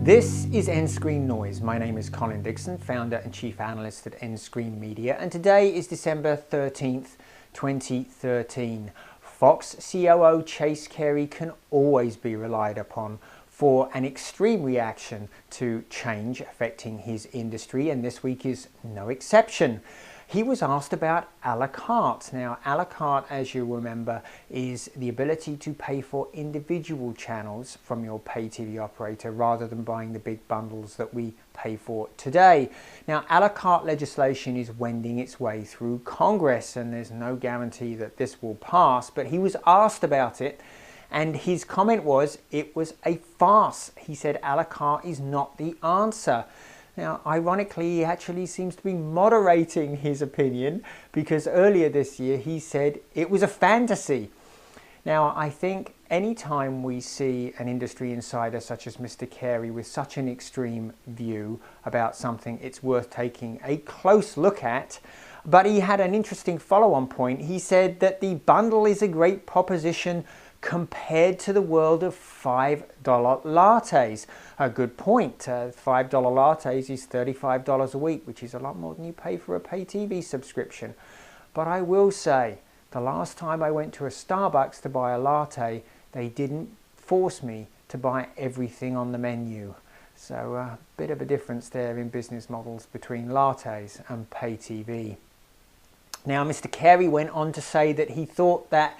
This is nScreenNoise. My name is Colin Dixon, founder and chief analyst at nScreen Media, and today is December 13th, 2013. Fox COO Chase Carey can always be relied upon for an extreme reaction to change affecting his industry, and this week is no exception. He was asked about a la carte. Now, a la carte, as you remember, is the ability to pay for individual channels from your pay TV operator rather than buying the big bundles that we pay for today. Now, a la carte legislation is wending its way through Congress, and there's no guarantee that this will pass, but he was asked about it, and his comment was, it was a farce. He said a la carte is not the answer. Now, ironically, he actually seems to be moderating his opinion, because earlier this year he said it was a fantasy. Now, I think anytime we see an industry insider such as Mr. Carey with such an extreme view about something, it's worth taking a close look at. But he had an interesting follow-on point. He said that the bundle is a great proposition compared to the world of $5 lattes. A good point. $5 lattes is $35 a week, which is a lot more than you pay for a pay TV subscription. But I will say, the last time I went to a Starbucks to buy a latte, they didn't force me to buy everything on the menu. So a bit of a difference there in business models between lattes and pay TV. Now, Mr. Carey went on to say that he thought that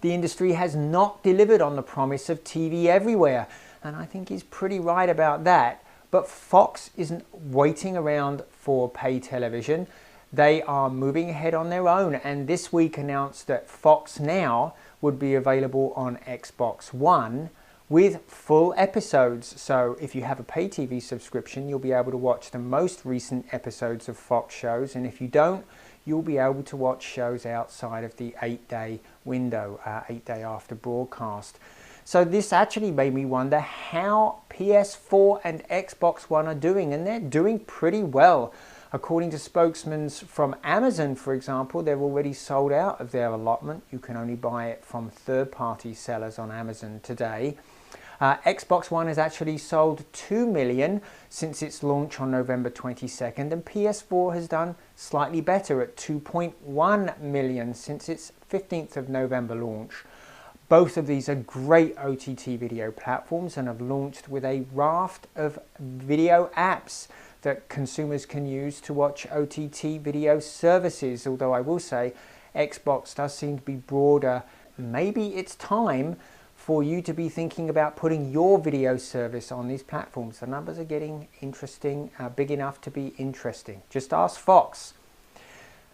the industry has not delivered on the promise of TV everywhere, and I think he's pretty right about that. But Fox isn't waiting around for pay television. They are moving ahead on their own, and this week announced that Fox Now would be available on Xbox One with full episodes. So if you have a pay TV subscription, you'll be able to watch the most recent episodes of Fox shows, and if you don't, you'll be able to watch shows outside of the 8-day window, 8-day after broadcast. So this actually made me wonder how PS4 and Xbox One are doing, and they're doing pretty well. According to spokesmen from Amazon, for example, they're already sold out of their allotment. You can only buy it from third-party sellers on Amazon today. Xbox One has actually sold 2 million since its launch on November 22nd, and PS4 has done slightly better at 2.1 million since its 15th of November launch. Both of these are great OTT video platforms and have launched with a raft of video apps that consumers can use to watch OTT video services, although I will say Xbox does seem to be broader. Maybe it's time for you to be thinking about putting your video service on these platforms. The numbers are getting interesting, big enough to be interesting. Just ask Fox.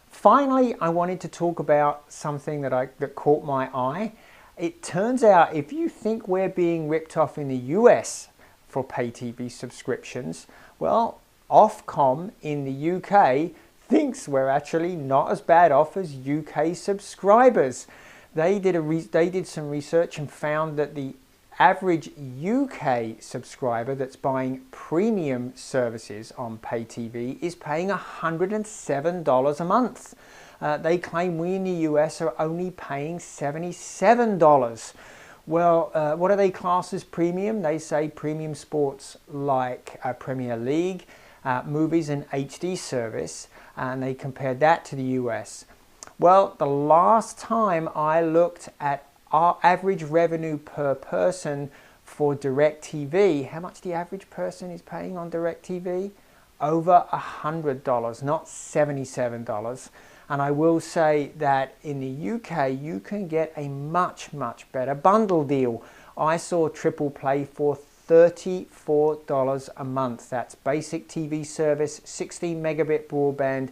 Finally, I wanted to talk about something that caught my eye. It turns out if you think we're being ripped off in the US for pay TV subscriptions, well, OfCom in the UK thinks we're actually not as bad off as UK subscribers. They did some research and found that the average UK subscriber that's buying premium services on pay TV is paying $107 a month. They claim we in the US are only paying $77. Well, what are they classed as premium? They say premium sports like Premier League, movies and HD service, and they compared that to the US. Well, the last time I looked at our average revenue per person for DirecTV, how much the average person is paying on DirecTV? Over $100, not $77. And I will say that in the UK, you can get a much, much better bundle deal. I saw Triple Play for $34 a month. That's basic TV service, 16 megabit broadband,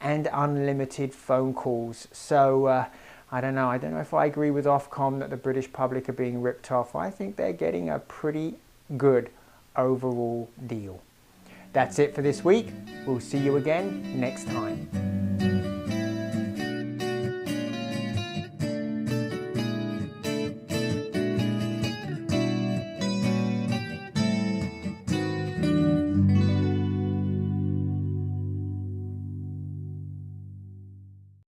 and unlimited phone calls. So I don't know if I agree with Ofcom that the British public are being ripped off. I think they're getting a pretty good overall deal. That's it for this week. We'll see you again next time.